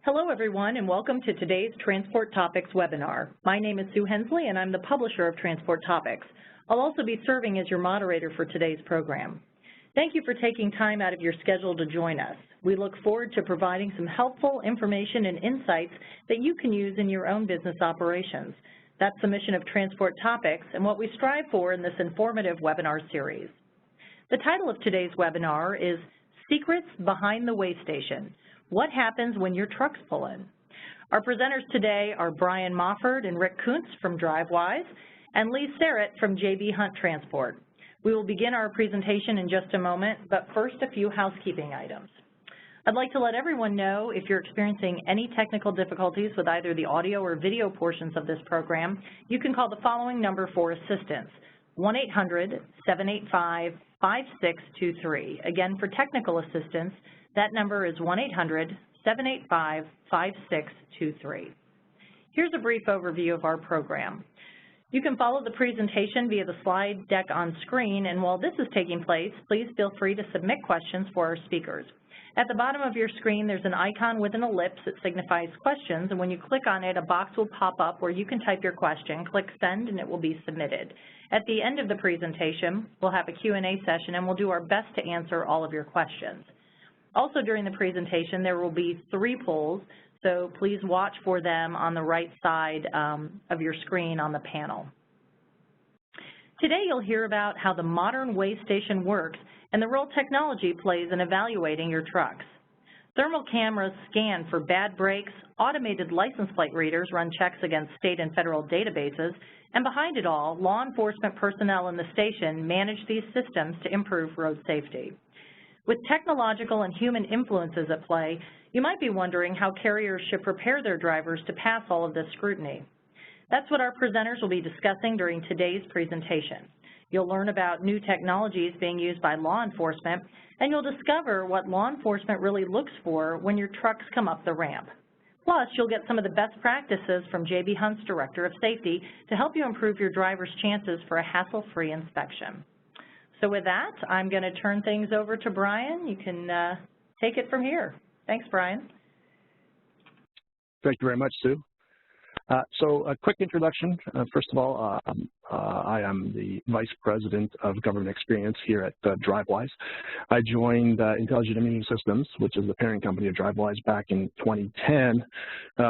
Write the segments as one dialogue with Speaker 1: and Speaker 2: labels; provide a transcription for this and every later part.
Speaker 1: Hello everyone and welcome to today's Transport Topics webinar. My name is Sue Hensley and I'm the publisher of Transport Topics. I'll also be serving as your moderator for today's program. Thank you for taking time out of your schedule to join us. We look forward to providing some helpful information and insights that you can use in your own business operations. That's the mission of Transport Topics and what we strive for in this informative webinar series. The title of today's webinar is Secrets Behind the Way Station. What happens when your trucks pull in? Our presenters today are Brian Mofford and Rick Kuntz from Drivewyze and Lee Serrett from JB Hunt Transport. We will begin our presentation in just a moment, but first a few housekeeping items. I'd like to let everyone know if you're experiencing any technical difficulties with either the audio or video portions of this program, you can call the following number for assistance, 1-800-785-5623. Again, for technical assistance, that number is 1-800-785-5623. Here's a brief overview of our program. You can follow the presentation via the slide deck on screen, and while this is taking place, please feel free to submit questions for our speakers. At the bottom of your screen, there's an icon with an ellipse that signifies questions, and when you click on it, a box will pop up where you can type your question, click send, and it will be submitted. At the end of the presentation, we'll have a Q&A session, and we'll do our best to answer all of your questions. Also during the presentation, there will be 3 polls, so please watch for them on the right side of your screen on the panel. Today you'll hear about how the modern way station works and the role technology plays in evaluating your trucks. Thermal cameras scan for bad brakes, automated license plate readers run checks against state and federal databases, and behind it all, law enforcement personnel in the station manage these systems to improve road safety. With technological and human influences at play, you might be wondering how carriers should prepare their drivers to pass all of this scrutiny. That's what our presenters will be discussing during today's presentation. You'll learn about new technologies being used by law enforcement, and you'll discover what law enforcement really looks for when your trucks come up the ramp. Plus, you'll get some of the best practices from JB Hunt's Director of Safety to help you improve your driver's chances for a hassle-free inspection. So with that, I'm going to turn things over to Brian. You can take it from here. Thanks, Brian.
Speaker 2: Thank you very much, Sue. So a quick introduction. First of all, I am the Vice President of Government Experience here at Drivewyze. I joined Intelligent Imaging Systems, which is the parent company of Drivewyze, back in 2010,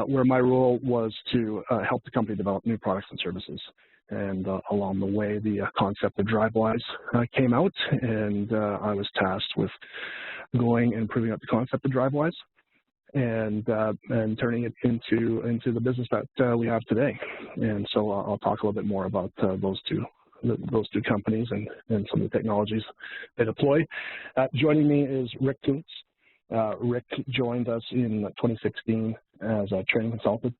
Speaker 2: where my role was to help the company develop new products and services. And along the way, the concept of Drivewyze came out, and I was tasked with going and proving up the concept of Drivewyze and turning it into the business that we have today. And so I'll talk a little bit more about those two companies and some of the technologies they deploy. Joining me is Rick Kuntz. Rick joined us in 2016 as a training consultant,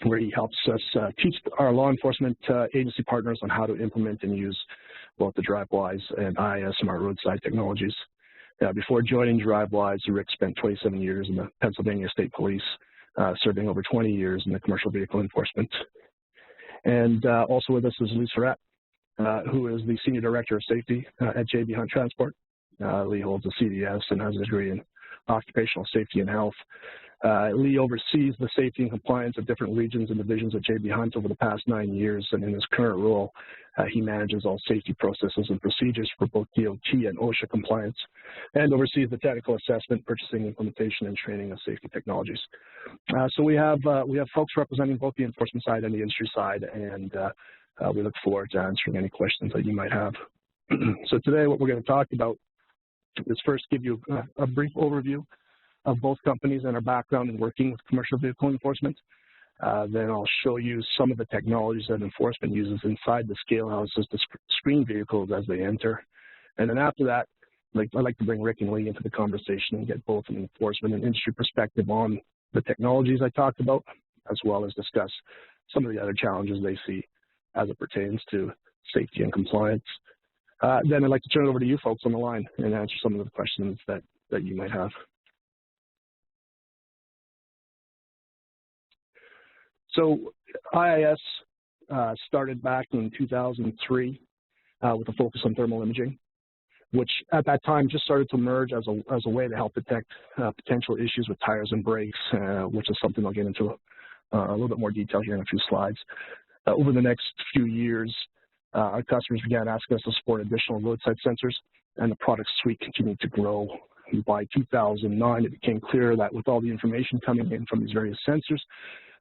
Speaker 2: where he helps us teach our law enforcement agency partners on how to implement and use both the Drivewyze and IIS Smart Roadside technologies. Before joining Drivewyze, Rick spent 27 years in the Pennsylvania State Police, serving over 20 years in the commercial vehicle enforcement. And also with us is Lee Serrett, who is the Senior Director of Safety at JB Hunt Transport. Lee holds a CDS and has a degree in occupational safety and health. Lee oversees the safety and compliance of different regions and divisions at JB Hunt over the past 9 years, and in his current role, he manages all safety processes and procedures for both DOT and OSHA compliance, and oversees the technical assessment, purchasing, implementation, and training of safety technologies. So we have folks representing both the enforcement side and the industry side, and we look forward to answering any questions that you might have. So today, what we're going to talk about is first give you a brief overview of both companies and our background in working with commercial vehicle enforcement. Then I'll show you some of the technologies that enforcement uses inside the scale houses to screen vehicles as they enter. And then after that, I'd like to bring Rick and Lee into the conversation and get both an enforcement and industry perspective on the technologies I talked about, as well as discuss some of the other challenges they see as it pertains to safety and compliance. Then I'd like to turn it over to you folks on the line and answer some of the questions that you might have. So IIS started back in 2003 with a focus on thermal imaging. which at that time just started to emerge as a way to help detect potential issues with tires and brakes, which is something I'll get into a little bit more detail here in a few slides. Over the next few years, our customers began asking us to support additional roadside sensors, and the product suite continued to grow. By 2009, it became clear that with all the information coming in from these various sensors,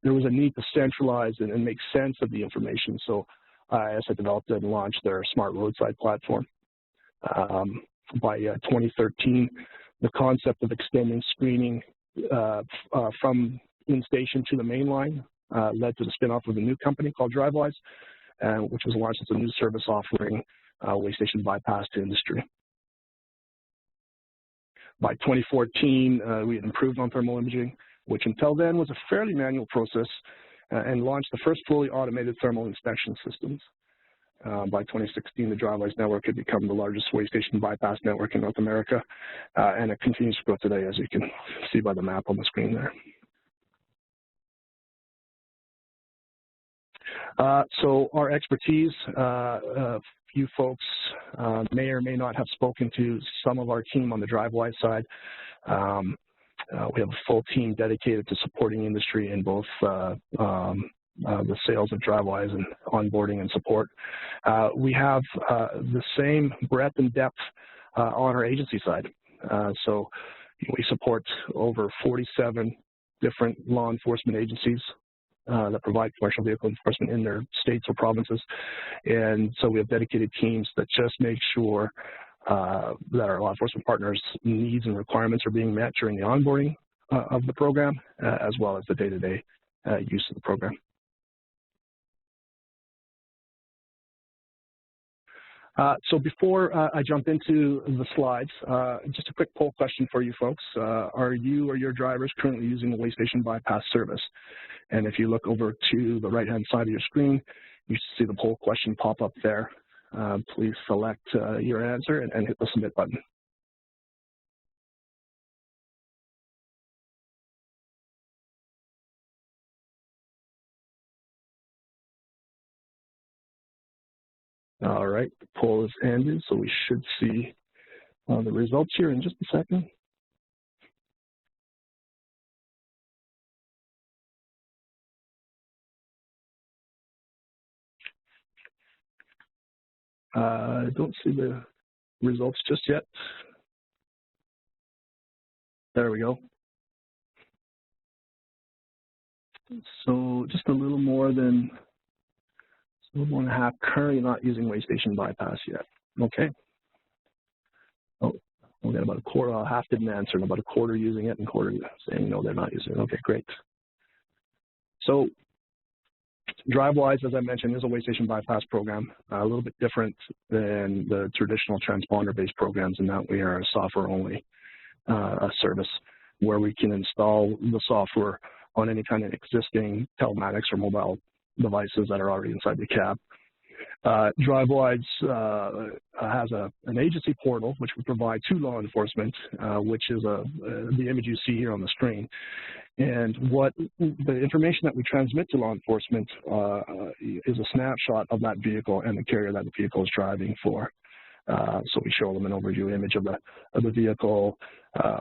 Speaker 2: there was a need to centralize and make sense of the information. So IIS had developed and launched their smart roadside platform. By 2013, the concept of extending screening from in-station to the main line led to the spin-off of a new company called Drivewyze, which was launched as a new service offering way station bypass to industry. By 2014, we had improved on thermal imaging, which until then was a fairly manual process, and launched the first fully automated thermal inspection systems. By 2016, the Drivewyze network had become the largest way station bypass network in North America, and it continues to grow today, as you can see by the map on the screen there. So our expertise, few folks may or may not have spoken to some of our team on the Drivewyze side. We have a full team dedicated to supporting industry in both the sales of Drivewyze and onboarding and support. We have the same breadth and depth on our agency side. So we support over 47 different law enforcement agencies that provide commercial vehicle enforcement in their states or provinces. And so we have dedicated teams that just make sure that our law enforcement partners' needs and requirements are being met during the onboarding of the program, as well as the day-to-day use of the program. So before I jump into the slides, just a quick poll question for you folks. Are you or your drivers currently using the way station bypass service? And if you look over to the right-hand side of your screen, you see the poll question pop up there. Please select your answer and hit the submit button. All right, the poll is ended, so we should see the results here in just a second. I don't see the results just yet. There we go. So just a little more than half currently not using way station bypass yet. Okay. Oh, we got about a quarter, half didn't answer, and about a quarter using it, and quarter saying no, they're not using it. Okay, great. So Drivewyze, as I mentioned, is a way station bypass program, a little bit different than the traditional transponder-based programs in that we are a software-only service where we can install the software on any kind of existing telematics or mobile devices that are already inside the cab. Drivewyze has an agency portal which we provide to law enforcement, which is the image you see here on the screen. And what the information that we transmit to law enforcement is a snapshot of that vehicle and the carrier that the vehicle is driving for. So we show them an overview image of the vehicle.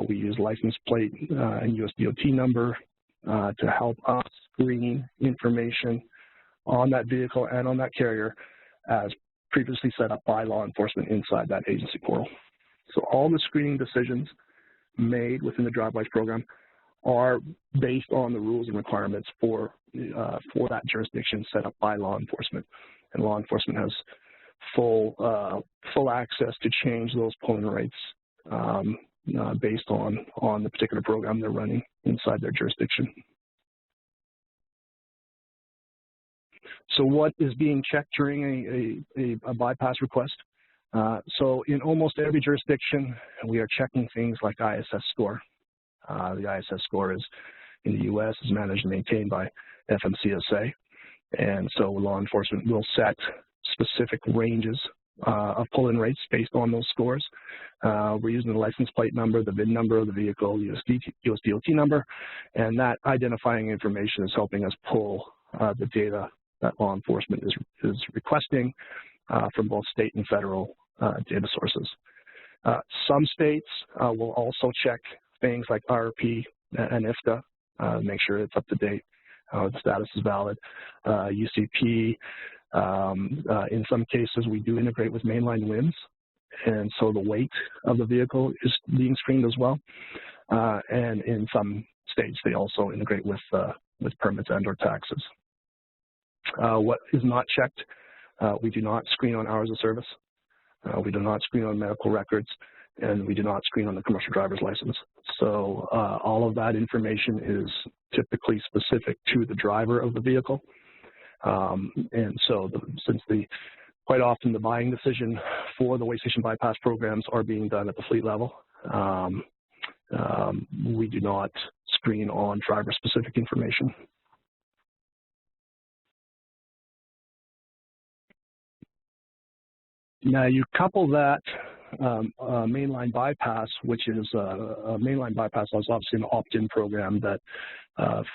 Speaker 2: We use license plate and US DOT number to help us screen information on that vehicle and on that carrier as previously set up by law enforcement inside that agency portal. So all the screening decisions made within the Drivewyze program are based on the rules and requirements for that jurisdiction set up by law enforcement. And law enforcement has full access to change those polling rates based on the particular program they're running inside their jurisdiction. So what is being checked during a bypass request? So in almost every jurisdiction, we are checking things like ISS score. The ISS score is, in the US, is managed and maintained by FMCSA. And so law enforcement will set specific ranges of pull-in rates based on those scores. We're using the license plate number, the VIN number of the vehicle, US DOT number, and that identifying information is helping us pull the data that law enforcement is requesting from both state and federal data sources. Some states will also check things like RP and IFTA, make sure it's up to date, the status is valid. UCP, in some cases we do integrate with mainline limbs, and so the weight of the vehicle is being screened as well. And in some states they also integrate with permits and or taxes. What is not checked, we do not screen on hours of service. We do not screen on medical records, and we do not screen on the commercial driver's license. So all of that information is typically specific to the driver of the vehicle. And so quite often the buying decision for the way station bypass programs are being done at the fleet level. We do not screen on driver-specific information. Now you couple that mainline bypass, which is a mainline bypass is obviously an opt-in program that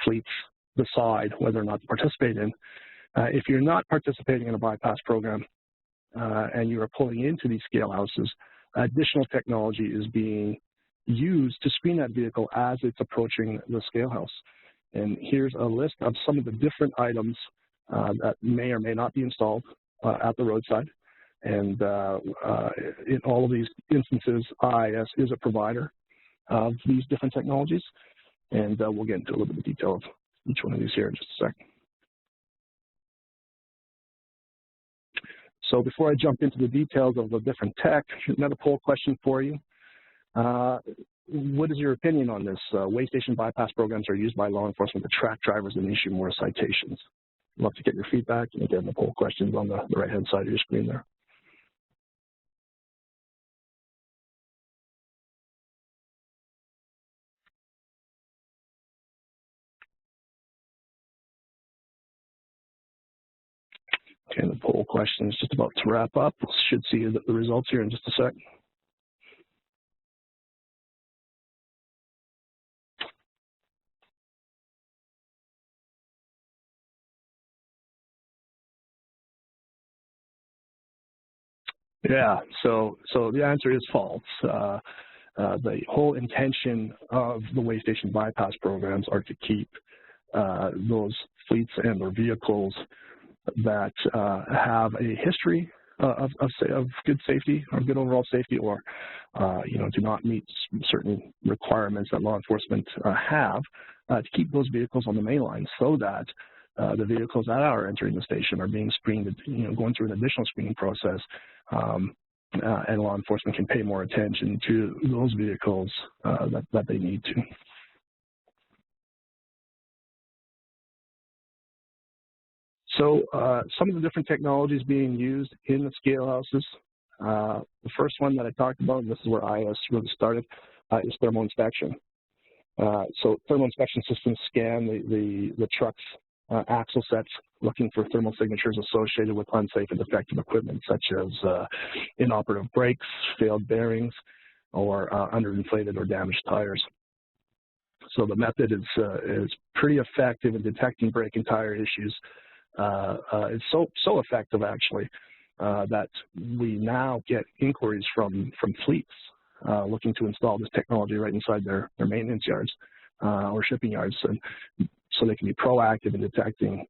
Speaker 2: fleets decide whether or not to participate in. If you're not participating in a bypass program and you are pulling into these scale houses, additional technology is being used to screen that vehicle as it's approaching the scale house. And here's a list of some of the different items that may or may not be installed at the roadside. And in all of these instances, IIS is a provider of these different technologies. And we'll get into a little bit of detail of each one of these here in just a second. So before I jump into the details of the different tech, another poll question for you. What is your opinion on this? Way station bypass programs are used by law enforcement to track drivers and issue more citations. I'd love to get your feedback. And again, the poll questions on the right-hand side of your screen there. Okay, the poll question is just about to wrap up. We should see the results here in just a sec. Yeah, so the answer is false. The whole intention of the way station bypass programs are to keep those fleets and their vehicles that have a history of good safety or good overall safety, or do not meet certain requirements that law enforcement have, to keep those vehicles on the main line, so that the vehicles that are entering the station are being screened, going through an additional screening process, and law enforcement can pay more attention to those vehicles that they need to. So some of the different technologies being used in the scale houses. The first one that I talked about, and this is where IIS really started, is thermal inspection. So thermal inspection systems scan the truck's axle sets, looking for thermal signatures associated with unsafe and defective equipment, such as inoperative brakes, failed bearings, or underinflated or damaged tires. So the method is pretty effective in detecting brake and tire issues. It's so effective, actually, that we now get inquiries from fleets looking to install this technology right inside their maintenance yards or shipping yards, and so they can be proactive in detecting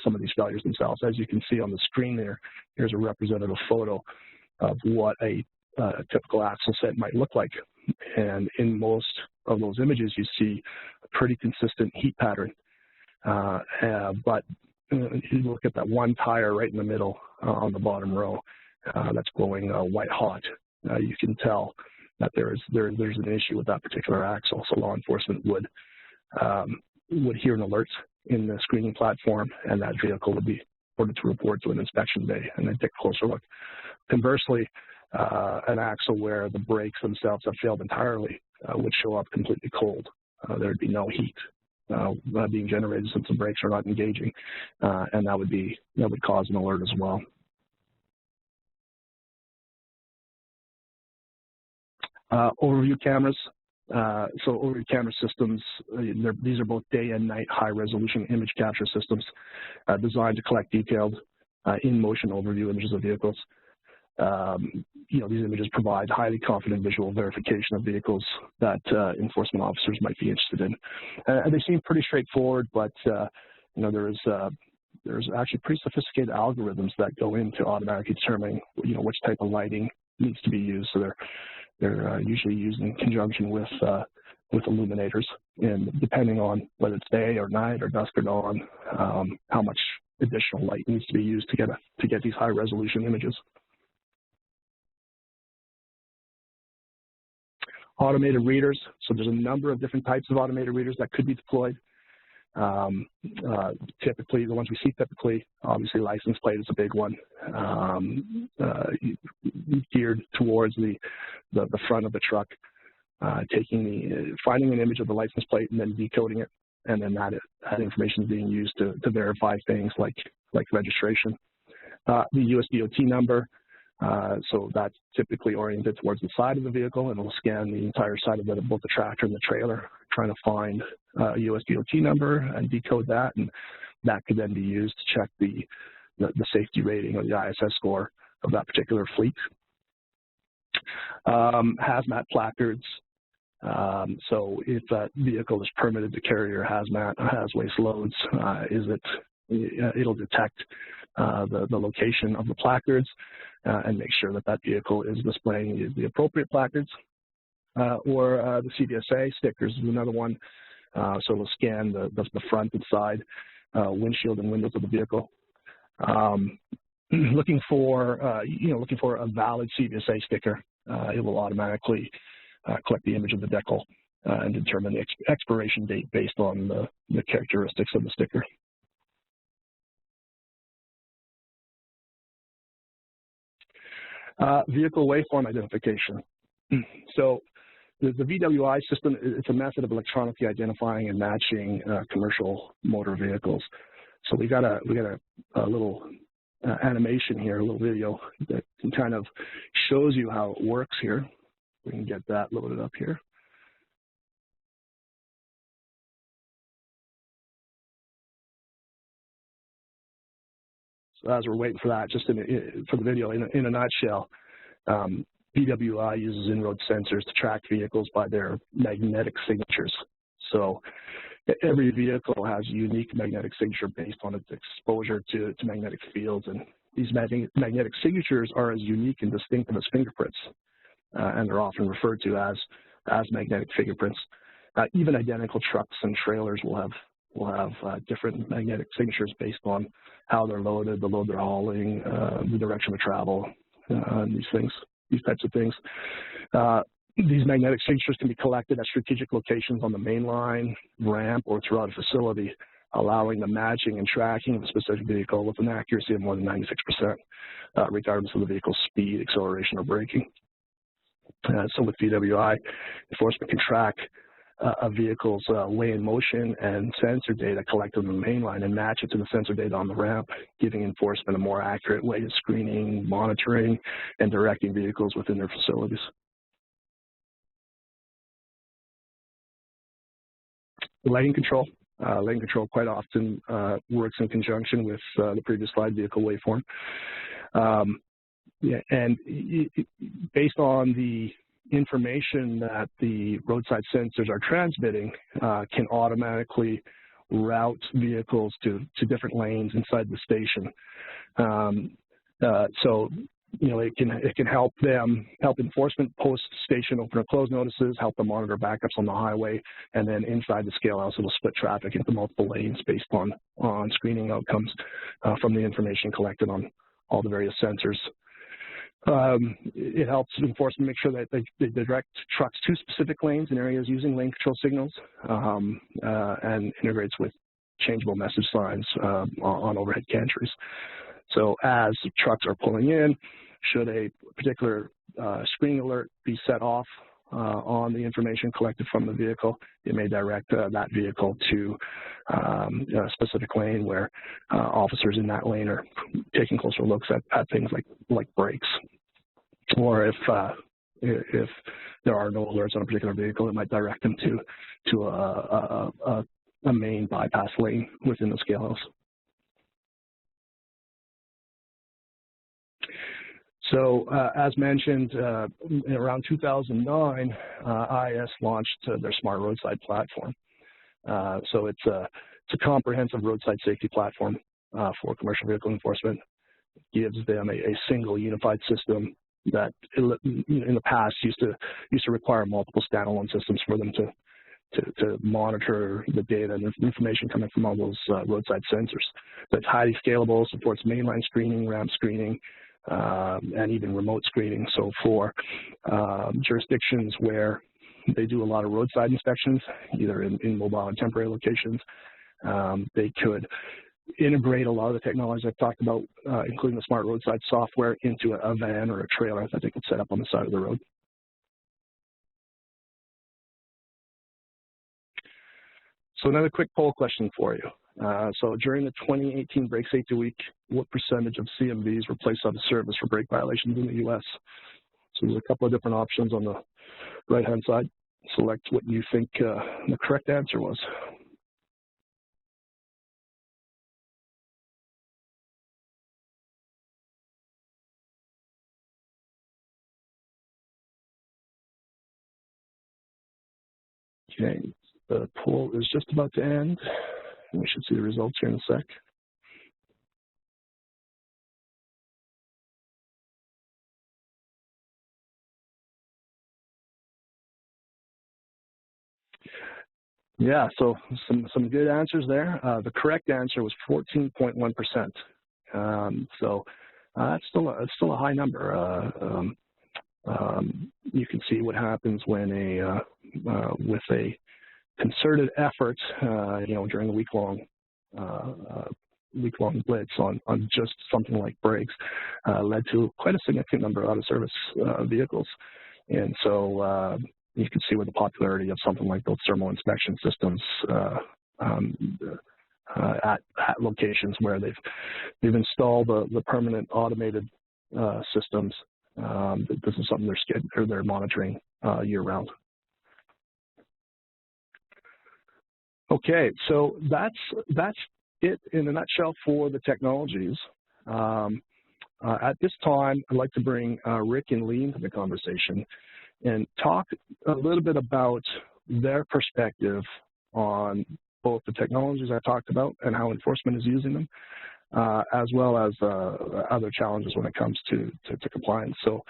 Speaker 2: some of these failures themselves. As you can see on the screen there, here's a representative photo of what a typical axle set might look like. And in most of those images, you see a pretty consistent heat pattern. But you look at that one tire right in the middle on the bottom row that's glowing white hot. You can tell that there's an issue with that particular axle. So law enforcement would hear an alert in the screening platform, and that vehicle would be ordered to report to an inspection bay and then take a closer look. Conversely, an axle where the brakes themselves have failed entirely would show up completely cold. There would be no heat being generated since the brakes are not engaging, and that would cause an alert as well. Overview cameras. So overview camera systems, these are both day and night high-resolution image capture systems designed to collect detailed in-motion overview images of vehicles. you know, these images provide highly confident visual verification of vehicles that enforcement officers might be interested in. And they seem pretty straightforward, but you know, there's actually pretty sophisticated algorithms that go into automatically determining, you know, which type of lighting needs to be used. So they're usually used in conjunction with illuminators, and depending on whether it's day or night or dusk or dawn, how much additional light needs to be used to get these high resolution images. Automated readers. So there's a number of different types of automated readers that could be deployed. Typically, the ones we see typically, obviously license plate is a big one, geared towards the front of the truck, finding an image of the license plate and then decoding it, and then that information is being used to verify things like registration. The USDOT number, so that's typically oriented towards the side of the vehicle, and it'll scan the entire side of both the tractor and the trailer, trying to find a USDOT number and decode that, and that could then be used to check the safety rating or the ISS score of that particular fleet. Hazmat placards. So if that vehicle is permitted to carry your hazmat, waste loads, it'll detect the location of the placards and make sure that vehicle is displaying the appropriate placards. Or the CVSA stickers is another one. So it'll scan the front and side windshield and windows of the vehicle. Looking for a valid CVSA sticker, it will automatically collect the image of the decal and determine the expiration date based on the characteristics of the sticker. Vehicle waveform identification. So the VWI system, it's a method of electronically identifying and matching commercial motor vehicles. So we got a little animation here, a little video that kind of shows you how it works here. We can get that loaded up here. So as we're waiting for that, just for the video, in a nutshell, VWI uses in-road sensors to track vehicles by their magnetic signatures. So every vehicle has a unique magnetic signature based on its exposure to magnetic fields, and these magnetic signatures are as unique and distinctive as fingerprints, and they're often referred to as magnetic fingerprints. Even identical trucks and trailers will have different magnetic signatures based on how they're loaded, the load they're hauling, the direction of travel, these types of things. These magnetic signatures can be collected at strategic locations on the main line, ramp, or throughout a facility, allowing the matching and tracking of a specific vehicle with an accuracy of more than 96%, regardless of the vehicle's speed, acceleration, or braking. So with VWI, enforcement can track a vehicle's way in motion and sensor data collected on the main line and match it to the sensor data on the ramp, giving enforcement a more accurate way of screening, monitoring, and directing vehicles within their facilities. Lighting control. Lighting control quite often works in conjunction with the previous slide, vehicle waveform. And based on the information that the roadside sensors are transmitting, can automatically route vehicles to different lanes inside the station. So it can help enforcement post station open or close notices, help them monitor backups on the highway, and then inside the scale house it'll split traffic into multiple lanes based on screening outcomes from the information collected on all the various sensors. It helps enforcement make sure that they direct trucks to specific lanes in areas using lane control signals, and integrates with changeable message signs on overhead gantries. So as trucks are pulling in, should a particular screening alert be set off on the information collected from the vehicle, it may direct that vehicle to a specific lane where officers in that lane are taking closer looks at things like brakes. Or if there are no alerts on a particular vehicle, it might direct them to a main bypass lane within the scale house. So as mentioned, around 2009, IS launched their Smart Roadside platform. So it's a comprehensive roadside safety platform for commercial vehicle enforcement. It gives them a single unified system that in the past used to require multiple standalone systems for them to monitor the data and information coming from all those roadside sensors. That's highly scalable, supports mainline screening, ramp screening, and even remote screening. So for jurisdictions where they do a lot of roadside inspections, either in mobile and temporary locations, they could integrate a lot of the technologies I've talked about, including the smart roadside software, into a van or a trailer that they could set up on the side of the road. So another quick poll question for you. So during the 2018 Brake Safety Week, what percentage of CMVs were placed out of service for brake violations in the U.S.? So there's a couple of different options on the right-hand side. Select what you think the correct answer was. Okay, the poll is just about to end. We should see the results here in a sec. Yeah, so some good answers there. The correct answer was 14.1%. So that's still a high number. You can see what happens when with a concerted effort, during a week-long blitz on just something like brakes, led to quite a significant number of out-of-service vehicles. And so you can see where the popularity of something like those thermal inspection systems at locations where they've installed the permanent automated systems. This is something they're monitoring year-round. Okay, so that's it in a nutshell for the technologies. At this time, I'd like to bring Rick and Lee into the conversation and talk a little bit about their perspective on both the technologies I talked about and how enforcement is using them, as well as other challenges when it comes to compliance. So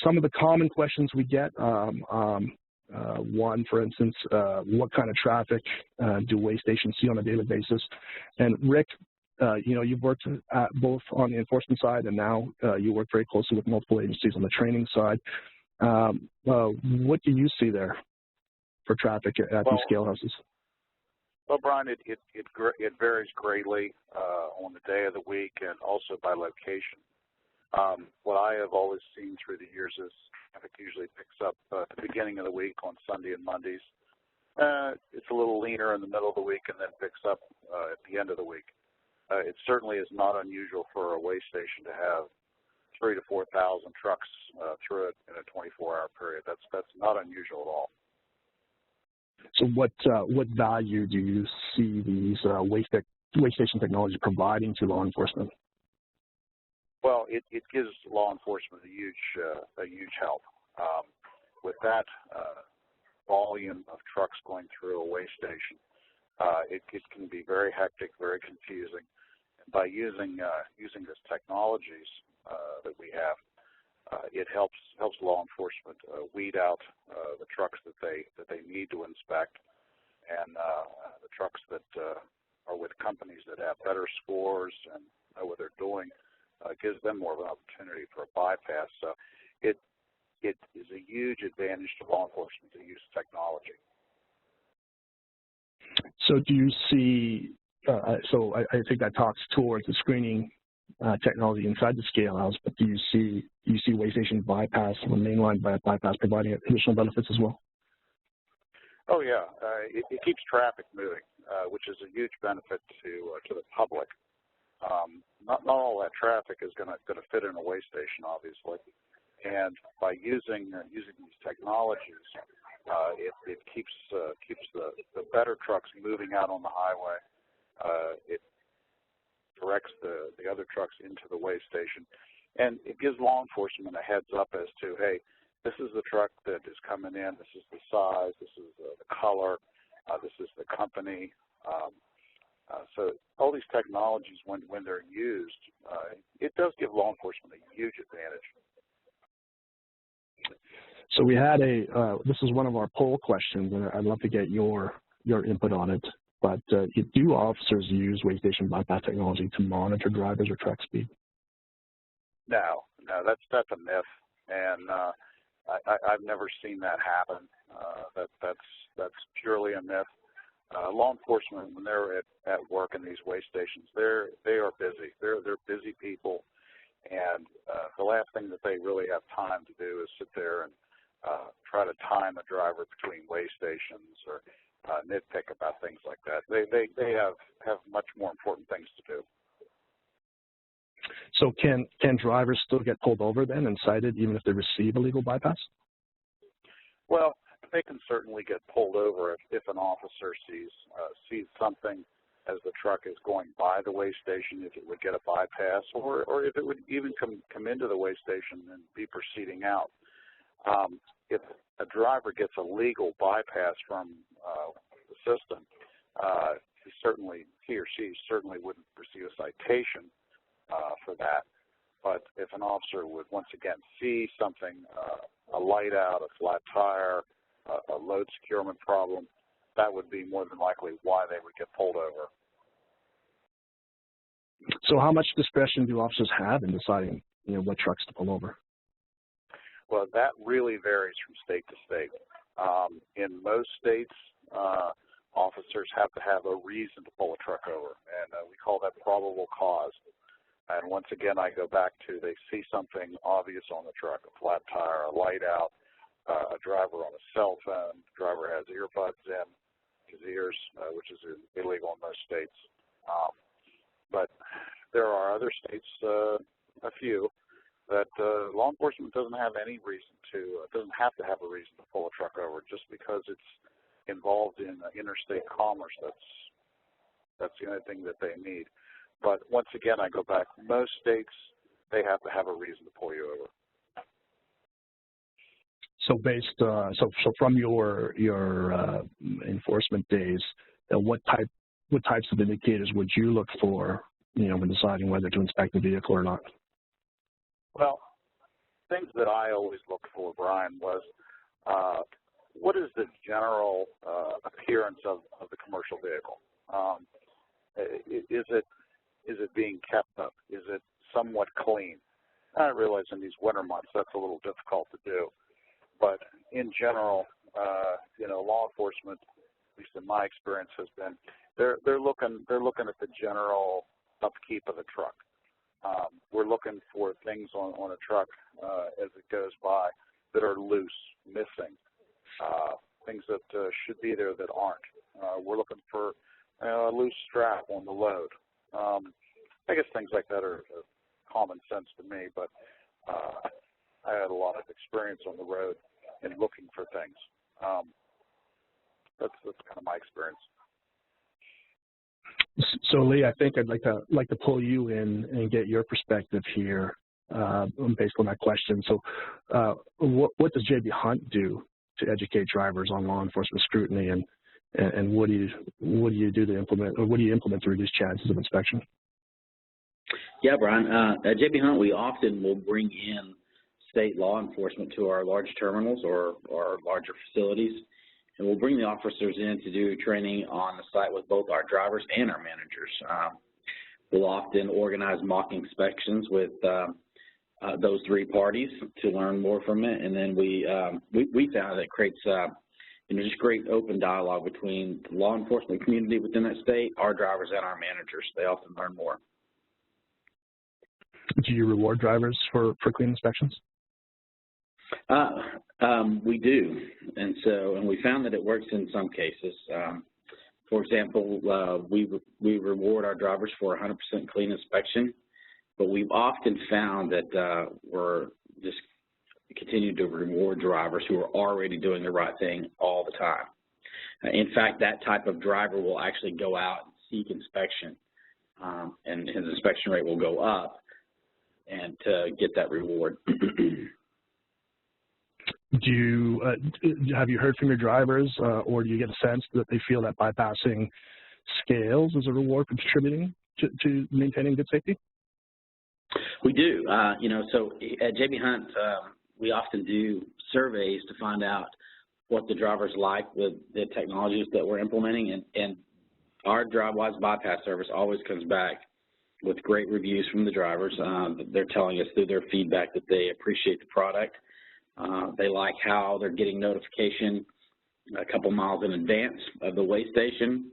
Speaker 2: some of the common questions we get, one, for instance, what kind of traffic do weigh stations see on a daily basis? And Rick, you've worked both on the enforcement side, and now you work very closely with multiple agencies on the training side. What do you see there for traffic at these scale houses?
Speaker 3: Well, Brian, it varies greatly on the day of the week and also by location. What I have always seen through the years is traffic usually picks up at the beginning of the week on Sunday and Mondays. It's a little leaner in the middle of the week and then picks up at the end of the week. It certainly is not unusual for a weigh station to have 3,000 to 4,000 trucks through it in a 24-hour period. That's not unusual at all.
Speaker 2: So what value do you see these weigh station technology providing to law enforcement?
Speaker 3: Well, it gives law enforcement a huge help. With that volume of trucks going through a weigh station, it can be very hectic, very confusing. And by using this technologies that we have, it helps law enforcement weed out the trucks that they need to inspect, and the trucks that are with companies that have better scores and know what they're doing. Gives them more of an opportunity for a bypass. So it is a huge advantage to law enforcement to use technology.
Speaker 2: So do you see, so I think that talks towards the screening technology inside the scale house, but do you see weigh station bypass or mainline bypass providing additional benefits as well?
Speaker 3: Oh yeah, it keeps traffic moving, which is a huge benefit to the public. Not all that traffic is going to fit in a weigh station, obviously, and by using these technologies, it keeps the better trucks moving out on the highway. It directs the other trucks into the weigh station, And it gives law enforcement a heads up as to, hey, this is the truck that is coming in, this is the size, this is the color, this is the company. So all these technologies, when they're used, it does give law enforcement a huge advantage.
Speaker 2: So we had this is one of our poll questions, and I'd love to get your input on it. But do officers use way station bypass technology to monitor drivers or track speed? No, that's a myth, and I've never seen that happen. That's purely a myth. Law enforcement, when they're at work in these way stations, they are busy. They're busy people, and the last thing that they really have time to do is sit there and try to time a driver between way stations or nitpick about things like that. They have much more important things to do. So can drivers still get pulled over then and cited even if they receive a legal bypass? Well,
Speaker 3: they can certainly get pulled over if an officer sees something as the truck is going by the way station, if it would get a bypass, or if it would even come into the way station and be proceeding out. If a driver gets a legal bypass from the system, he or she certainly wouldn't receive a citation for that. But if an officer would once again see something, a light out, a flat tire, a load securement problem, that would be more than likely why they would get pulled over.
Speaker 2: So how much discretion do officers have in deciding, what trucks to pull over?
Speaker 3: Well, that really varies from state to state. In most states, officers have to have a reason to pull a truck over, and we call that probable cause. And once again, I go back to they see something obvious on the truck, a flat tire, a light out, a driver on a cell phone, driver has earbuds in his ears, which is illegal in most states. But there are other states, a few, that law enforcement doesn't have any reason doesn't have to have a reason to pull a truck over just because it's involved in interstate commerce. That's the only thing that they need. But once again, I go back, most states, they have to have a reason to pull you over.
Speaker 2: So so from your enforcement days, what types of indicators would you look for, when deciding whether to inspect the vehicle or not?
Speaker 3: Well, things that I always look for, Brian, was what is the general appearance of the commercial vehicle? Is it being kept up? Is it somewhat clean? I realize in these winter months that's a little difficult to do, but in general, law enforcement, at least in my experience, has been they're looking at the general upkeep of the truck. We're looking for things on a truck as it goes by that are loose, missing, things that should be there that aren't. We're looking for a loose strap on the load. I guess things like that are common sense to me, but I had a lot of experience on the road in looking for things. That's kind of my experience.
Speaker 2: So, Lee, I think I'd like to pull you in and get your perspective here based on that question. So, what does JB Hunt do to educate drivers on law enforcement scrutiny, and what do you do to implement, or what do you implement to reduce chances of inspection?
Speaker 4: Yeah, Brian. At JB Hunt, we often will bring in state law enforcement to our large terminals or larger facilities, and we'll bring the officers in to do training on the site with both our drivers and our managers. We'll often organize mock inspections with those three parties to learn more from it, and then we found that it creates just great open dialogue between the law enforcement community within that state, our drivers, and our managers. They often learn more.
Speaker 2: Do you reward drivers for clean inspections?
Speaker 4: We do, and we found that it works in some cases. For example, we reward our drivers for 100% clean inspection, but we've often found that we're just continuing to reward drivers who are already doing the right thing all the time. In fact, that type of driver will actually go out and seek inspection, and his inspection rate will go up and to get that reward.
Speaker 2: Do you have you heard from your drivers, or do you get a sense that they feel that bypassing scales as a reward for contributing to maintaining good safety?
Speaker 4: We do. You know, so at JB Hunt, we often do surveys to find out what the drivers like with the technologies that we're implementing, and our Drivewyze bypass service always comes back with great reviews from the drivers. They're telling us through their feedback that they appreciate the product. They like how they're getting notification a couple miles in advance of the way station,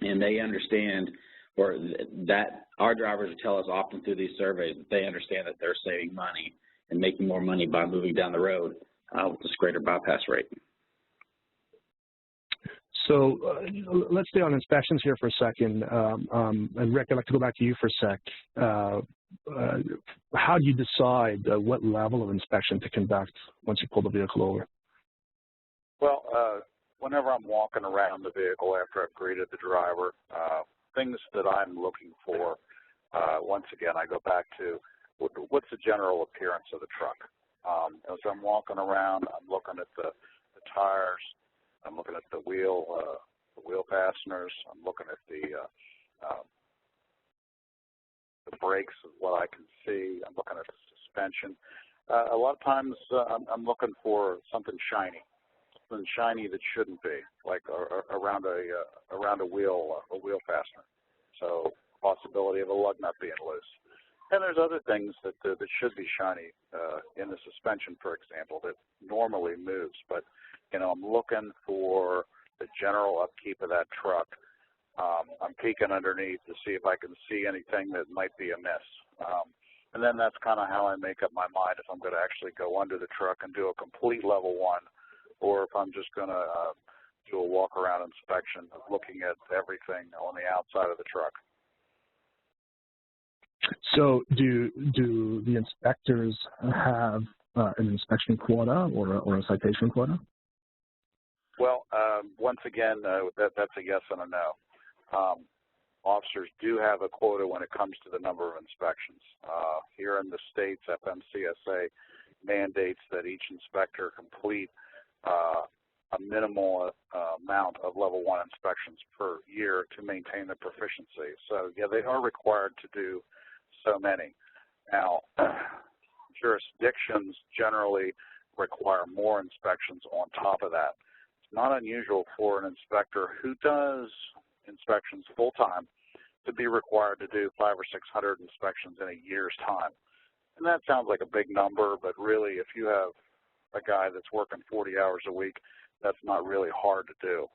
Speaker 4: and they understand, or that our drivers tell us often through these surveys that they understand that they're saving money and making more money by moving down the road with this greater bypass rate.
Speaker 2: So let's stay on inspections here for a second. And Rick, I'd like to go back to you for a sec. How do you decide what level of inspection to conduct once you pull the vehicle over?
Speaker 3: Well, whenever I'm walking around the vehicle after I've greeted the driver, things that I'm looking for, once again, I go back to what's the general appearance of the truck. As I'm walking around, I'm looking at the tires, I'm looking at the wheel fasteners, I'm looking at the brakes is what I can see, I'm looking at the suspension. A lot of times I'm looking for something shiny that shouldn't be, like around a wheel fastener. So possibility of a lug nut being loose. And there's other things that should be shiny in the suspension, for example, that normally moves. But you know, I'm looking for the general upkeep of that truck. I'm peeking underneath to see if I can see anything that might be amiss. And then that's kind of how I make up my mind if I'm going to actually go under the truck and do a complete level one, or if I'm just going to do a walk-around inspection of looking at everything on the outside of the truck.
Speaker 2: So do the inspectors have an inspection quota or a citation quota?
Speaker 3: Well, once again, that's a yes and a no. Officers do have a quota when it comes to the number of inspections. Here in the States, FMCSA mandates that each inspector complete a minimal amount of level 1 inspections per year to maintain their proficiency. So, yeah, they are required to do so many. Now, jurisdictions generally require more inspections on top of that. It's not unusual for an inspector who does inspections full-time to be required to do 500 or 600 inspections in a year's time. And that sounds like a big number, but really if you have a guy that's working 40 hours a week, that's not really hard to do.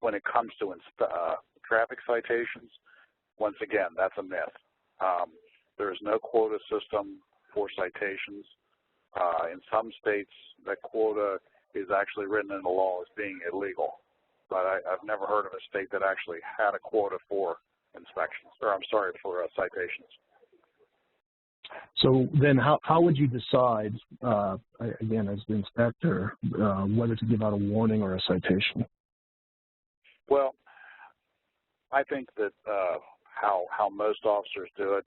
Speaker 3: When it comes to traffic citations, once again, that's a myth. There is no quota system for citations. In some states, that quota is actually written in the law as being illegal. But I've never heard of a state that actually had a quota for inspections, or I'm sorry, for citations.
Speaker 2: So then how would you decide, again, as the inspector, whether to give out a warning or a citation?
Speaker 3: Well, I think that how most officers do it,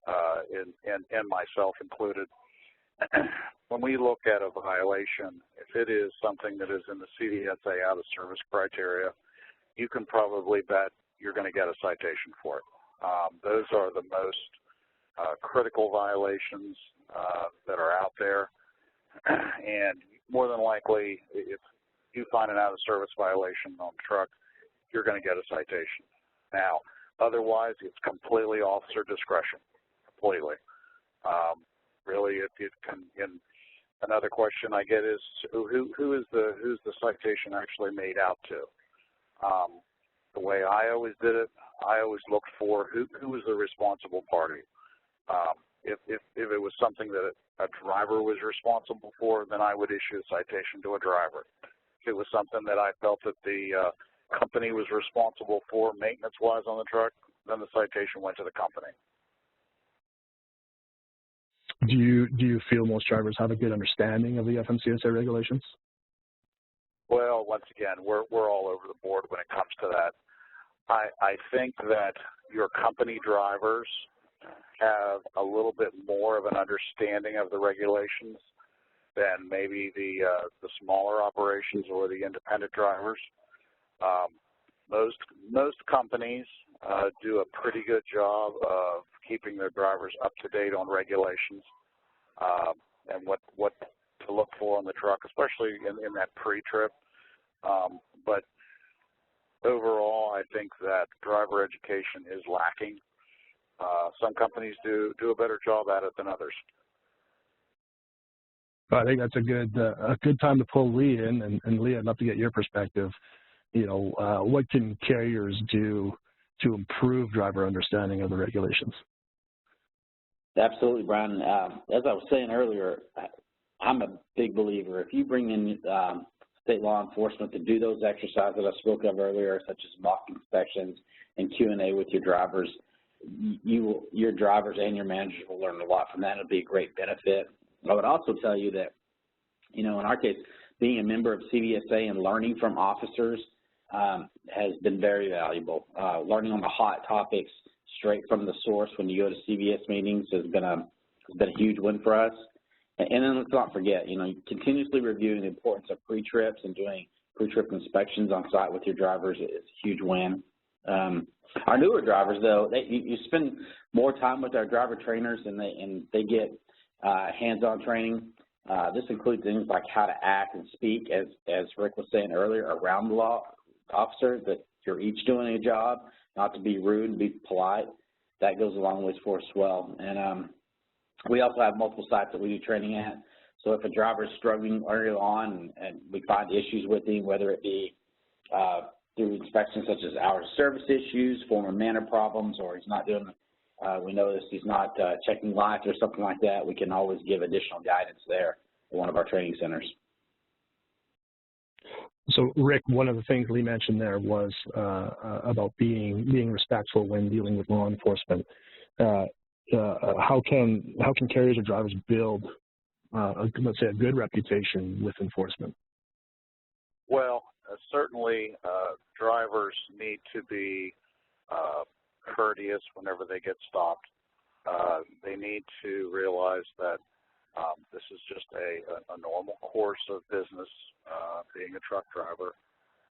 Speaker 3: and myself included, when we look at a violation, if it is something that is in the CDSA out of service criteria, you can probably bet you're going to get a citation for it. Those are the most critical violations that are out there, and more than likely, if you find an out of service violation on the truck, you're going to get a citation. Now, otherwise, it's completely officer discretion, completely. Really, it can. And another question I get is, who's the citation actually made out to? The way I always did it, I always looked for who was the responsible party. If it was something that a driver was responsible for, then I would issue a citation to a driver. If it was something that I felt that the company was responsible for maintenance-wise on the truck, then the citation went to the company.
Speaker 2: Do you feel most drivers have a good understanding of the FMCSA regulations?
Speaker 3: Well, once again, we're all over the board when it comes to that. I think that your company drivers have a little bit more of an understanding of the regulations than maybe the smaller operations or the independent drivers. Most companies do a pretty good job of keeping their drivers up to date on regulations and what to look for on the truck, especially in that pre-trip. But overall, I think that driver education is lacking. Some companies do a better job at it than others.
Speaker 2: I think that's a good time to pull Lee in, and Lee, I'd love to get your perspective. You know, what can carriers do to improve driver understanding of the regulations?
Speaker 4: Absolutely, Brian. As I was saying earlier, I'm a big believer. If you bring in state law enforcement to do those exercises that I spoke of earlier, such as mock inspections and Q&A with your drivers, your drivers and your managers will learn a lot from that. It'll be a great benefit. I would also tell you that, you know, in our case, being a member of CVSA and learning from officers has been very valuable. Learning on the hot topics straight from the source when you go to CVS meetings has been a huge win for us. And then let's not forget, you know, continuously reviewing the importance of pre-trips and doing pre-trip inspections on site with your drivers is a huge win. Our newer drivers, though, you spend more time with our driver trainers, and they get hands-on training. This includes things like how to act and speak, as Rick was saying earlier, around the law officer, that you're each doing a job, not to be rude and be polite. That goes a long ways for us as well. And we also have multiple sites that we do training at. So if a driver is struggling early on and we find issues with him, whether it be through inspections such as hours of service issues, form of manner problems, or he's not doing, we notice he's not checking lights or something like that, we can always give additional guidance there at one of our training centers.
Speaker 2: So, Rick, one of the things Lee mentioned there was about being respectful when dealing with law enforcement. How can carriers or drivers build, let's say, a good reputation with enforcement?
Speaker 3: Well, certainly drivers need to be courteous whenever they get stopped. They need to realize that this is just a normal course of business, being a truck driver,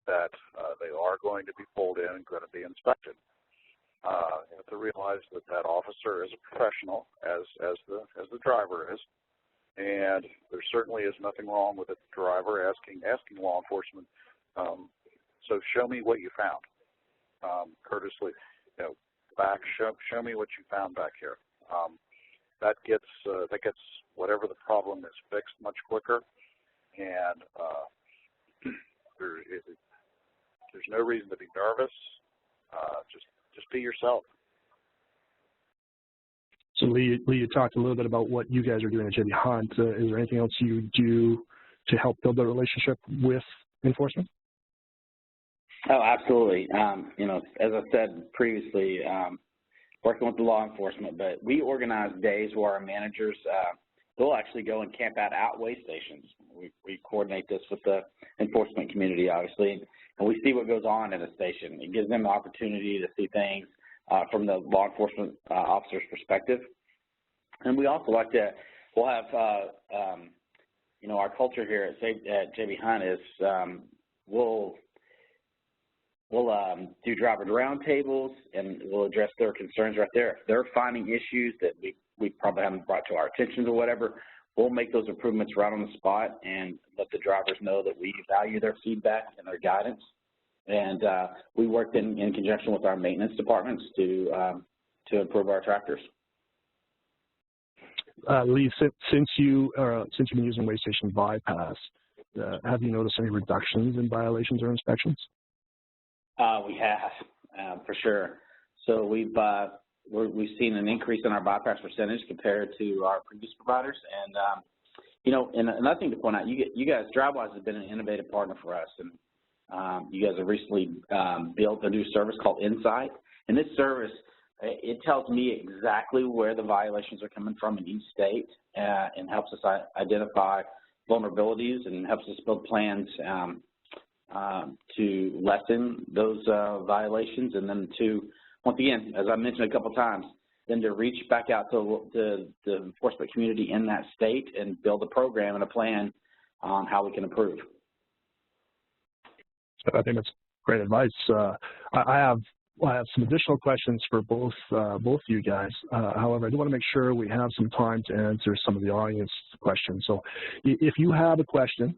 Speaker 3: that they are going to be pulled in and going to be inspected. You have to realize that that officer is a professional, as the driver is, and there certainly is nothing wrong with a driver asking law enforcement, so show me what you found, courteously, you know, show me what you found back here. That gets whatever the problem is fixed much quicker, and there's no reason to be nervous. Just be yourself.
Speaker 2: So Lee, you talked a little bit about what you guys are doing at J.B. Hunt. Is there anything else you do to help build the relationship with enforcement?
Speaker 4: Oh, absolutely. You know, as I said previously, working with the law enforcement, but we organize days where our managers, they'll actually go and camp out way stations. We coordinate this with the enforcement community, obviously, and we see what goes on at a station. It gives them the opportunity to see things from the law enforcement officer's perspective. And we also like to, we'll have, you know, our culture here at J.B. Hunt is we'll do driver roundtables, and we'll address their concerns right there. If they're finding issues that we probably haven't brought to our attention or whatever, we'll make those improvements right on the spot and let the drivers know that we value their feedback and their guidance. And we work in conjunction with our maintenance departments to improve our tractors.
Speaker 2: Lee, since you've been using Way Station Bypass, have you noticed any reductions in violations or inspections?
Speaker 4: We have, for sure. So we've seen an increase in our bypass percentage compared to our previous providers. And, you know, and another thing to point out, you guys, Drivewyze has been an innovative partner for us. And you guys have recently built a new service called Insight. And this service, it tells me exactly where the violations are coming from in each state and helps us identify vulnerabilities and helps us build plans to lessen those violations, and then to, once again, as I mentioned a couple times, then to reach back out to the enforcement community in that state and build a program and a plan on how we can improve.
Speaker 2: So I think that's great advice. I have some additional questions for both you guys. However, I do want to make sure we have some time to answer some of the audience questions. So if you have a question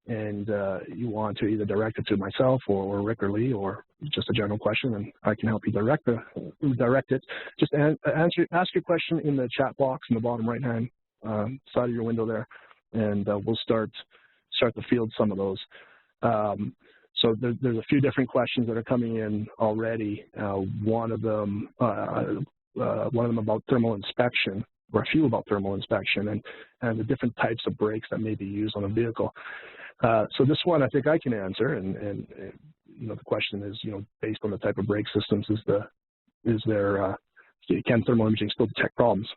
Speaker 2: and you want to either direct it to myself or Rick or Lee, or just a general question, and I can help you direct it, just ask your question in the chat box in the bottom right-hand side of your window there, and we'll start to field some of those. So there's a few different questions that are coming in already. One of them about thermal inspection, or a few about thermal inspection, and the different types of brakes that may be used on a vehicle. So this one I think I can answer, and you know, the question is, you know, based on the type of brake systems, can thermal imaging still detect problems?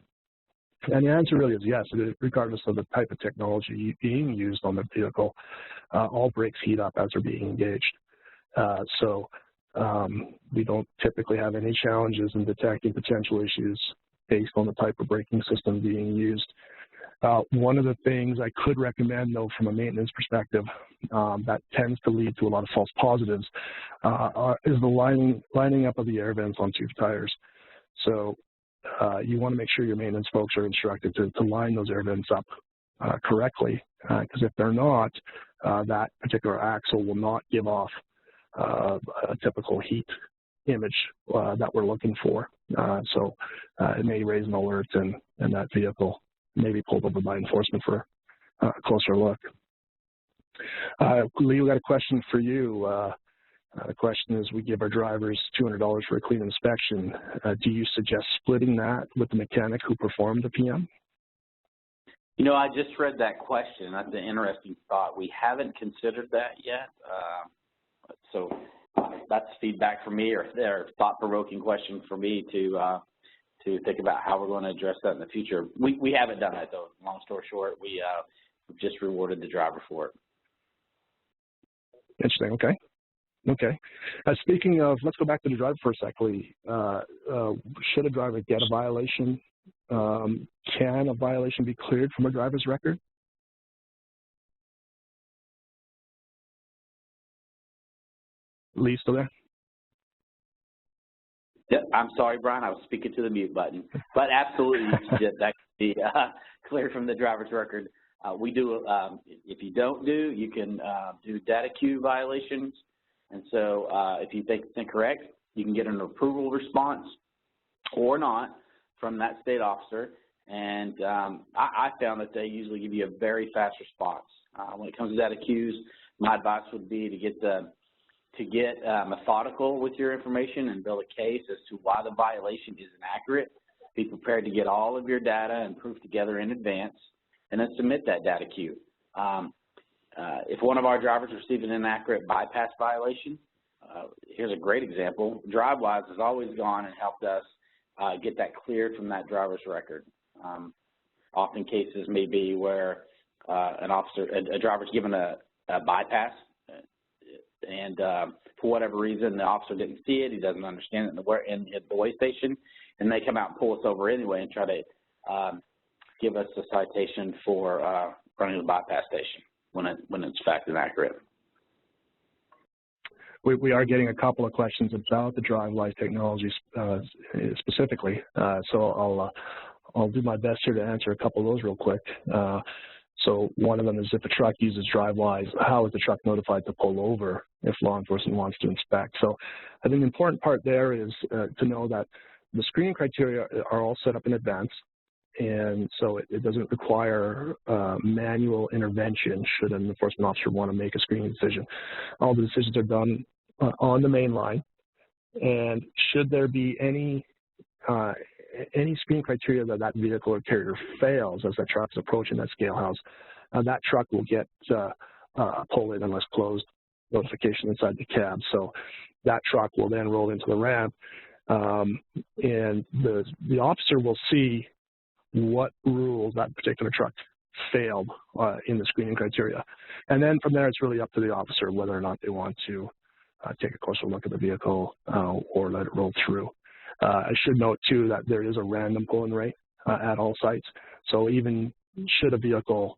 Speaker 2: And the answer really is yes, regardless of the type of technology being used on the vehicle. All brakes heat up as they're being engaged. So we don't typically have any challenges in detecting potential issues based on the type of braking system being used. One of the things I could recommend, though, from a maintenance perspective, that tends to lead to a lot of false positives, is the lining up of the air vents on tube tires. So you want to make sure your maintenance folks are instructed to line those air vents up correctly, because if they're not, that particular axle will not give off a typical heat image that we're looking for. So it may raise an alert, and that vehicle may be pulled over by enforcement for a closer look. Lee, we got a question for you. The question is, we give our drivers $200 for a clean inspection. Do you suggest splitting that with the mechanic who performed the PM?
Speaker 4: You know, I just read that question. That's an interesting thought. We haven't considered that yet. So that's feedback for me, or thought-provoking question for me to think about how we're going to address that in the future. We haven't done that, though. Long story short, we've just rewarded the driver for it.
Speaker 2: Interesting. Okay. Okay. Speaking of, let's go back to the driver for a sec, Lee. Should a driver get a violation? Can a violation be cleared from a driver's record? Lee, still there?
Speaker 4: Yeah, I'm sorry, Brian. I was speaking to the mute button. But absolutely, that could be cleared from the driver's record. We do, if you don't do, you can do data queue violations. And so if you think it's incorrect, you can get an approval response or not from that state officer. And I found that they usually give you a very fast response. When it comes to data queues, my advice would be to get methodical with your information and build a case as to why the violation is inaccurate. Be prepared to get all of your data and proof together in advance, and then submit that data queue. If one of our drivers received an inaccurate bypass violation, here's a great example. Drivewyze has always gone and helped us get that cleared from that driver's record. Often cases may be where a driver's given a bypass, and for whatever reason, the officer didn't see it, he doesn't understand it in the way station, and they come out and pull us over anyway and try to give us a citation for running the bypass station when it's fact inaccurate.
Speaker 2: We are getting a couple of questions about the Drivewyze technology specifically, so I'll do my best here to answer a couple of those real quick. So one of them is, if a truck uses Drivewyze, how is the truck notified to pull over if law enforcement wants to inspect? So I think the important part there is to know that the screening criteria are all set up in advance, and so it doesn't require manual intervention should an enforcement officer want to make a screening decision. All the decisions are done on the main line, and should there be any screening criteria that vehicle or carrier fails as that truck is approaching that scale house, that truck will get pull in unless closed notification inside the cab. So that truck will then roll into the ramp, and the officer will see what rules that particular truck failed in the screening criteria. And then from there, it's really up to the officer whether or not they want to take a closer look at the vehicle or let it roll through. I should note too that there is a random pull-in rate at all sites. So even should a vehicle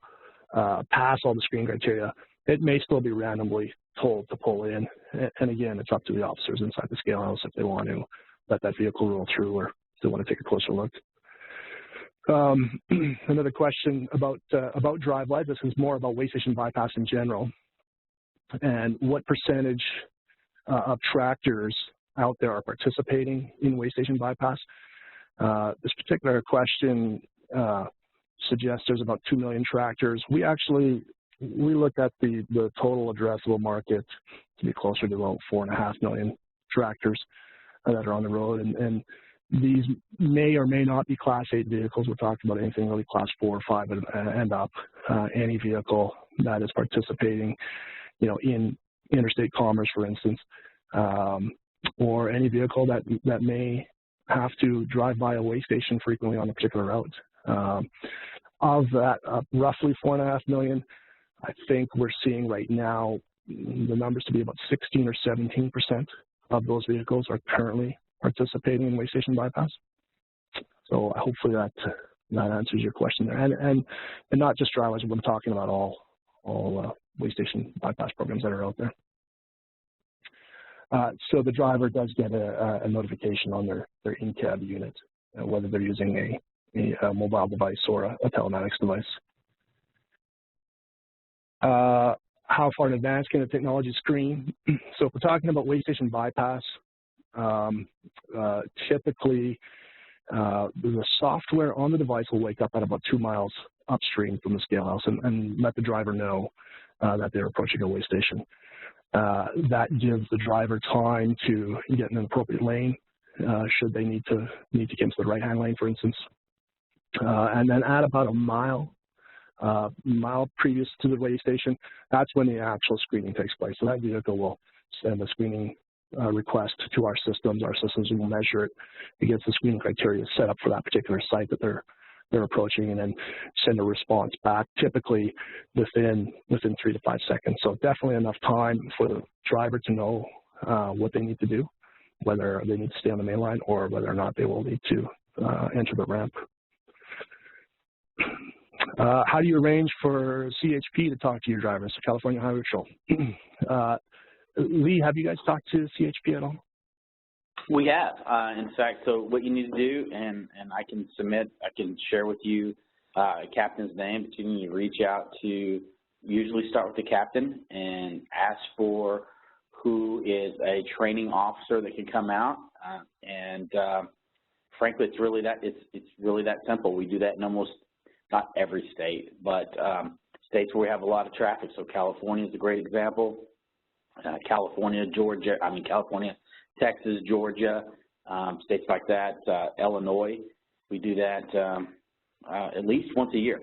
Speaker 2: pass all the screening criteria, it may still be randomly told to pull in. And again, it's up to the officers inside the scale house if they want to let that vehicle roll through or if they want to take a closer look. Another question about Drivewyze. This is more about waste station bypass in general, and what percentage of tractors out there are participating in waste station bypass. This particular question suggests there's about 2 million tractors. We looked at the total addressable market to be closer to about 4.5 million tractors that are on the road, and these may or may not be Class 8 vehicles. We're talking about anything really Class 4 or 5 and up. Any vehicle that is participating, in interstate commerce, for instance, or any vehicle that may have to drive by a waste station frequently on a particular route. Of that, roughly 4.5 million, I think we're seeing right now the numbers to be about 16 or 17% of those vehicles are currently participating in waste station bypass. So hopefully that answers your question there. And not just Drivewyze, we're talking about all waste station bypass programs that are out there. So the driver does get a notification on their in-cab unit, whether they're using a mobile device or a telematics device. How far in advance can the technology screen? So if we're talking about waste station bypass, typically the software on the device will wake up at about 2 miles upstream from the scale house and let the driver know that they're approaching a waste station. That gives the driver time to get in an appropriate lane should they need to get into the right-hand lane, for instance. And then at about a mile previous to the waste station, that's when the actual screening takes place. So that vehicle will send a screening request to our systems. Our systems will measure it against the screening criteria set up for that particular site that they're approaching, and then send a response back, typically within 3 to 5 seconds. So definitely enough time for the driver to know what they need to do, whether they need to stay on the main line or whether or not they will need to enter the ramp. How do you arrange for CHP to talk to your drivers, so California Highway Patrol? Lee, have you guys talked to CHP at all?
Speaker 4: We have. In fact, so what you need to do, and I can share with you a captain's name, but you need to reach out to, usually start with the captain and ask for who is a training officer that can come out. Frankly, it's really that simple. We do that in almost, not every state, but states where we have a lot of traffic. So California is a great example. California, Texas, Georgia, states like that, Illinois. We do that at least once a year.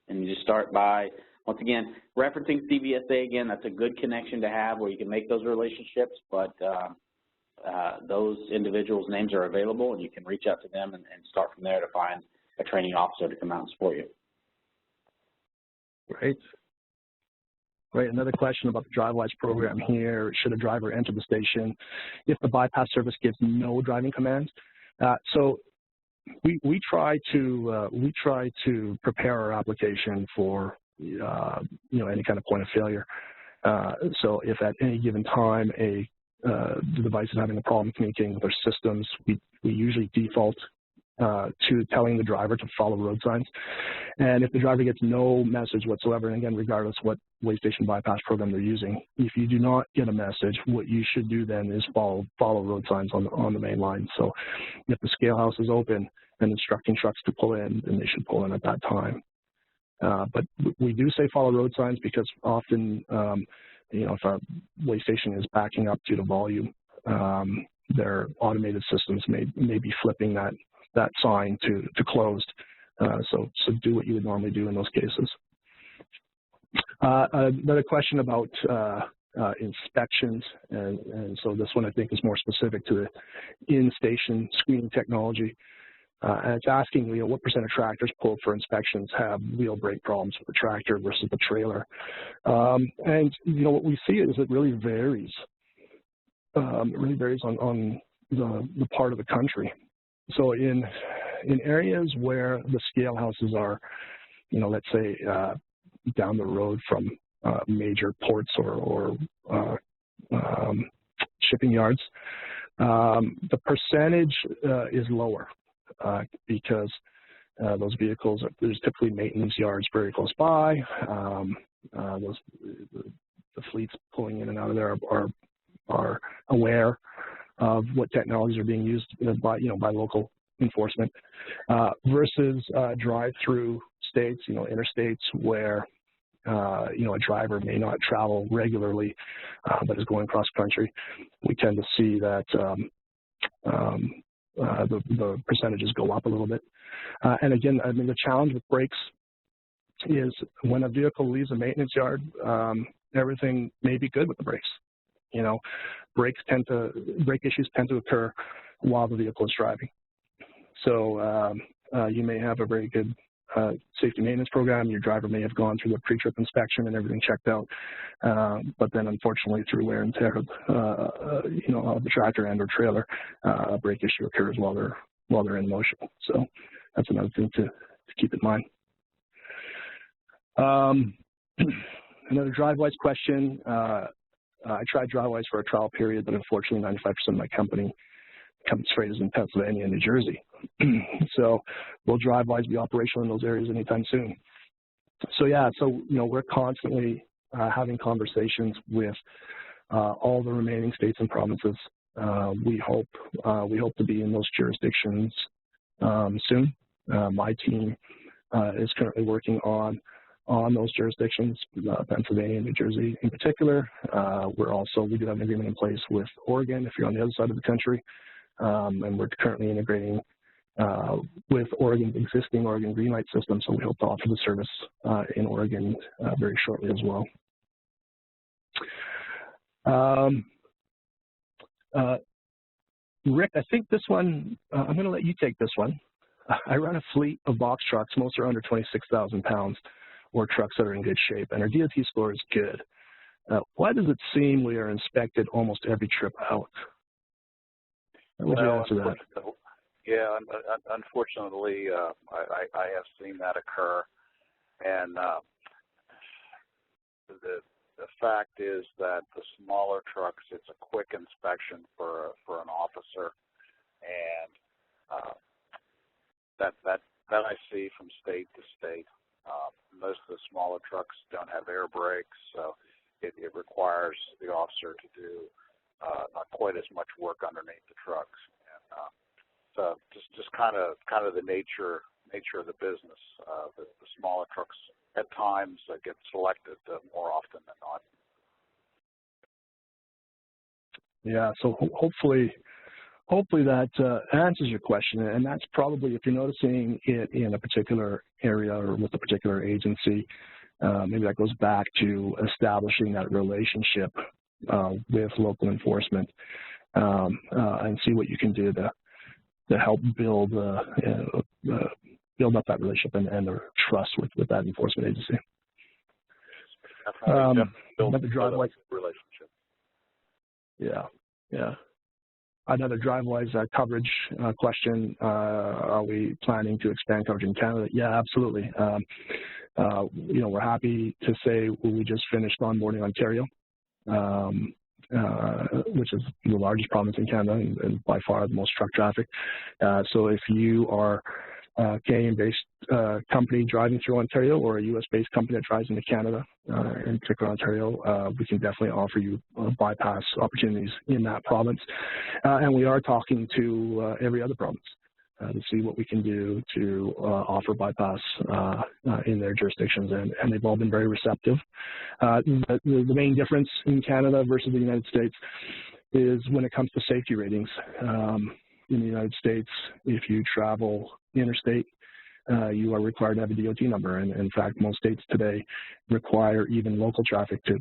Speaker 4: And you just start by, once again, referencing CVSA again. That's a good connection to have where you can make those relationships, but those individuals' names are available, and you can reach out to them and start from there to find a training officer to come out and support you.
Speaker 2: Great. Great. Another question about the Drivewyze program here. Should a driver enter the station if the bypass service gives no driving commands? So we try to prepare our application for any kind of point of failure. So if at any given time the device is having a problem communicating with our systems, we usually default to telling the driver to follow road signs. And if the driver gets no message whatsoever, and again, regardless what waste station bypass program they're using, if you do not get a message, what you should do then is follow road signs on the main line. So if the scale house is open and instructing trucks to pull in, then they should pull in at that time. But we do say follow road signs because often, if a waste station is backing up due to volume, their automated systems may be flipping that sign to closed. So do what you would normally do in those cases. Another question about inspections, and so this one I think is more specific to the in-station screening technology. And it's asking, what % of tractors pulled for inspections have wheel brake problems with the tractor versus the trailer? And what we see is it really varies. It really varies on the part of the country. So in areas where the scale houses are, let's say down the road from major ports or shipping yards, the percentage is lower because those vehicles, there's typically maintenance yards very close by. The fleets pulling in and out of there are aware of what technologies are being used by local enforcement versus drive-through states, interstates where a driver may not travel regularly but is going cross country. We tend to see that the percentages go up a little bit. And again, I mean, the challenge with brakes is when a vehicle leaves a maintenance yard, everything may be good with the brakes. Brake issues tend to occur while the vehicle is driving. So you may have a very good safety maintenance program. Your driver may have gone through the pre-trip inspection and everything checked out, but then unfortunately through wear and tear of the tractor and or trailer, a brake issue occurs while they're in motion. So that's another thing to keep in mind. Another Drivewyze question. I tried Drivewyze for a trial period, but unfortunately 95% of my company's freight is in Pennsylvania and New Jersey. So will Drivewyze be operational in those areas anytime soon? So yeah, we're constantly having conversations with all the remaining states and provinces. We hope to be in those jurisdictions soon. My team is currently working on those jurisdictions, Pennsylvania and New Jersey in particular. We do have an agreement in place with Oregon if you're on the other side of the country, and we're currently integrating with Oregon's existing Oregon Green Light system, so we hope to offer the service in Oregon very shortly as well. Rick, I think this one, I'm going to let you take this one. I run a fleet of box trucks. Most are under 26,000 pounds, or trucks that are in good shape, and our DOT score is good. Why does it seem we are inspected almost every trip out? How would you answer that?
Speaker 3: Yeah, unfortunately, I have seen that occur, and the fact is that the smaller trucks, it's a quick inspection for an officer, and that I see from state to state. Most of the smaller trucks don't have air brakes, so it requires the officer to do not quite as much work underneath the trucks. And so just kind of the nature of the business. The smaller trucks at times get selected more often than not.
Speaker 2: Yeah, so hopefully that answers your question, and that's probably, if you're noticing it in a particular area or with a particular agency, maybe that goes back to establishing that relationship with local enforcement and see what you can do to help build up that relationship and the trust with that enforcement agency. Another Drivewyze
Speaker 3: relationship.
Speaker 2: Yeah. Another Drivewyze coverage question. Are we planning to expand coverage in Canada? Yeah, absolutely. We're happy to say we just finished onboarding Ontario, which is the largest province in Canada and by far the most truck traffic. So if you are a Canadian-based company driving through Ontario or a U.S.-based company that drives into Canada, in particular Ontario, we can definitely offer you bypass opportunities in that province. And we are talking to every other province to see what we can do to offer bypass in their jurisdictions, and they've all been very receptive. The main difference in Canada versus the United States is when it comes to safety ratings. In the United States, if you travel interstate, you are required to have a DOT number, and in fact, most states today require even local traffic to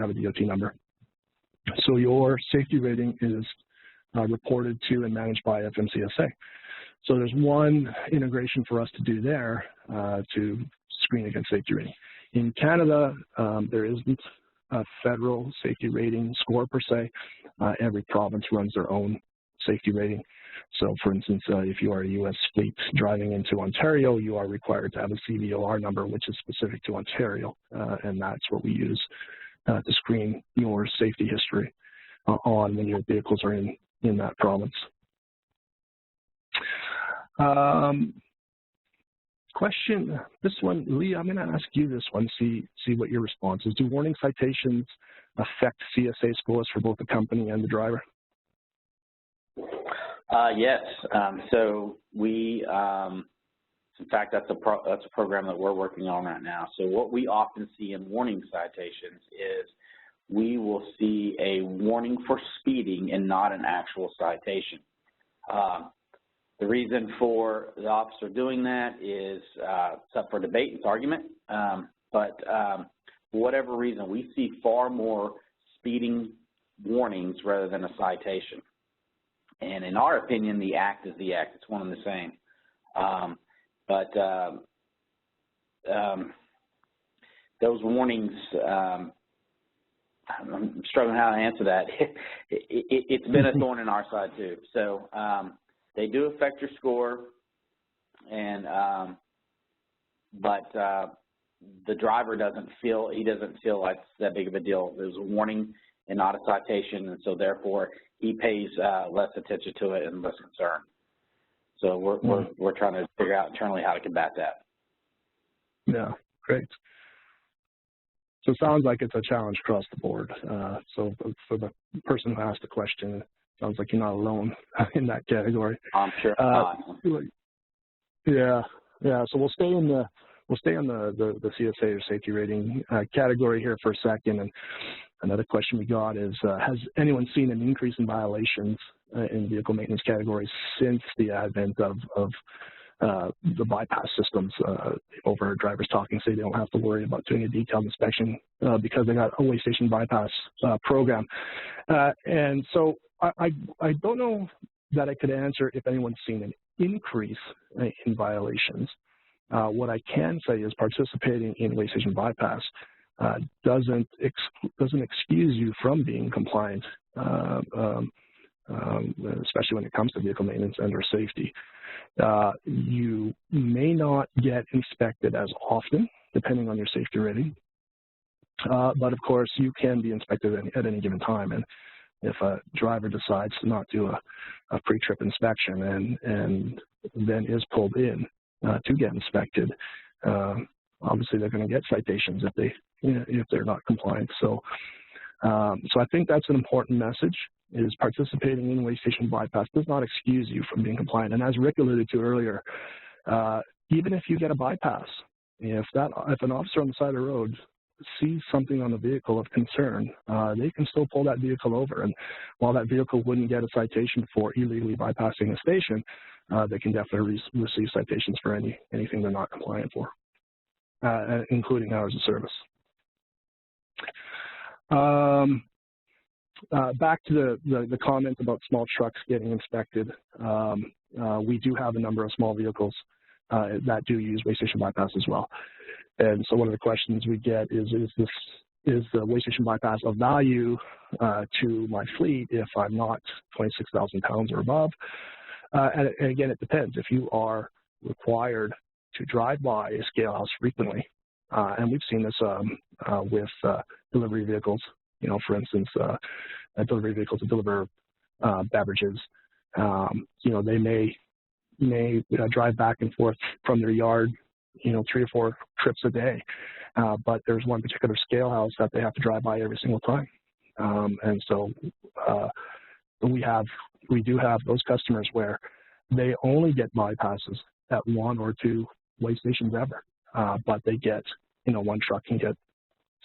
Speaker 2: have a DOT number. So your safety rating is reported to and managed by FMCSA. So there's one integration for us to do there to screen against safety rating. In Canada, there isn't a federal safety rating score per se. Every province runs their own safety rating. So, for instance, if you are a U.S. fleet driving into Ontario, you are required to have a CVOR number, which is specific to Ontario, and that's what we use to screen your safety history on when your vehicles are in that province. Question, this one, Lee, I'm going to ask you this one, see what your response is. Do warning citations affect CSA scores for both the company and the driver?
Speaker 4: Yes. So we, in fact, that's a program that we're working on right now. So what we often see in warning citations is we will see a warning for speeding and not an actual citation. The reason for the officer doing that is it's up for debate, it's argument, but for whatever reason, we see far more speeding warnings rather than a citation. And in our opinion, the act is the act. It's one and the same. Those warnings, I'm struggling how to answer that. It's been a thorn in our side too. So they do affect your score, and but the driver doesn't feel like it's that big of a deal. There's a warning and not a citation, and so therefore he pays less attention to it and less concern. So we're trying to figure out internally how to combat that.
Speaker 2: Yeah, great. So it sounds like it's a challenge across the board. So for the person who asked the question, it sounds like you're not alone in that category.
Speaker 4: I'm sure not.
Speaker 2: Yeah. So we'll stay on the CSA or safety rating category here for a second. And another question we got is, has anyone seen an increase in violations in vehicle maintenance categories since the advent of the bypass systems? Over drivers talking say they don't have to worry about doing a detailed inspection because they got a way station bypass program. And so I don't know that I could answer if anyone's seen an increase in violations. What I can say is participating in way station bypass doesn't excuse you from being compliant, especially when it comes to vehicle maintenance and or safety. You may not get inspected as often, depending on your safety rating, but of course you can be inspected at any given time. And if a driver decides to not do a pre-trip inspection and then is pulled in to get inspected, obviously they're going to get citations if they're not compliant. So I think that's an important message. Is participating in way station bypass does not excuse you from being compliant. And as Rick alluded to earlier, even if you get a bypass, if an officer on the side of the road sees something on the vehicle of concern, they can still pull that vehicle over. And while that vehicle wouldn't get a citation for illegally bypassing a station, they can definitely receive citations for anything they're not compliant for, including hours of service. Back to the comment about small trucks getting inspected. We do have a number of small vehicles that do use way station bypass as well. And so one of the questions we get is the way station bypass of value to my fleet if I'm not 26,000 pounds or above? And again, it depends. If you are required to drive by a scale house frequently, and we've seen this with delivery vehicles, for instance, delivery vehicles that deliver beverages, they may drive back and forth from their yard, 3 or 4 trips a day, but there's one particular scale house that they have to drive by every single time. And so we do have those customers where they only get bypasses at 1 or 2 way stations ever, but they get, one truck can get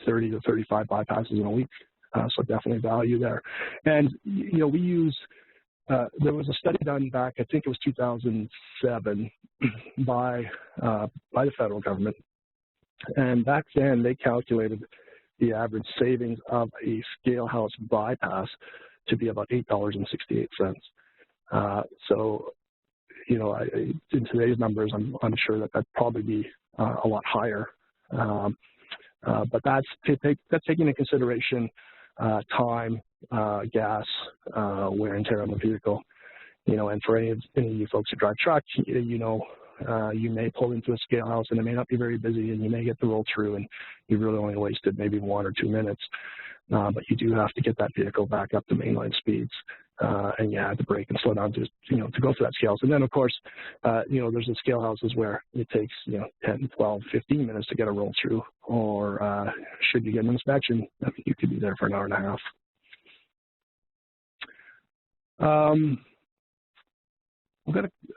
Speaker 2: 30 to 35 bypasses in a week. So definitely value there. And, we use, there was a study done back, I think it was 2007, by the federal government. And back then they calculated the average savings of a scale house bypass to be about $8.68. So, in today's numbers, I'm sure that'd probably be a lot higher. But that's taking into consideration time, gas, wear and tear on the vehicle. And for any of you folks who drive trucks, you may pull into a scale house and it may not be very busy, and you may get the roll through, and you really only wasted maybe 1 or 2 minutes. But you do have to get that vehicle back up to mainline speeds, and you have to brake and slow down to go for that scale house. And then, of course, there's the scale houses where it takes 10, 12, 15 minutes to get a roll through, or should you get an inspection, you could be there for an hour and a half.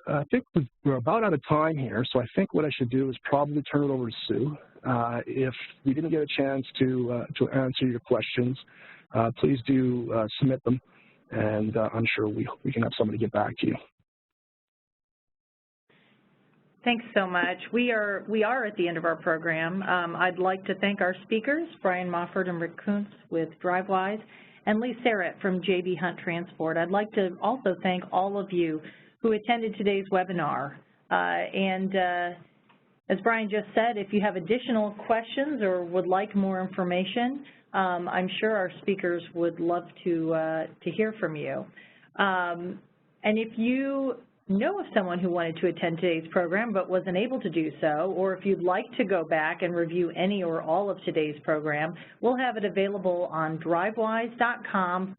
Speaker 2: I think we're about out of time here, so I think what I should do is probably turn it over to Sue. If we didn't get a chance to answer your questions, please do submit them, and I'm sure we can have somebody get back to you.
Speaker 1: Thanks so much. We are at the end of our program. I'd like to thank our speakers, Brian Mofford and Rick Kuntz with Drivewyze, and Lee Serrett from JB Hunt Transport. I'd like to also thank all of you who attended today's webinar. As Brian just said, if you have additional questions or would like more information, I'm sure our speakers would love to hear from you. And if you know of someone who wanted to attend today's program but wasn't able to do so, or if you'd like to go back and review any or all of today's program, we'll have it available on drivewise.com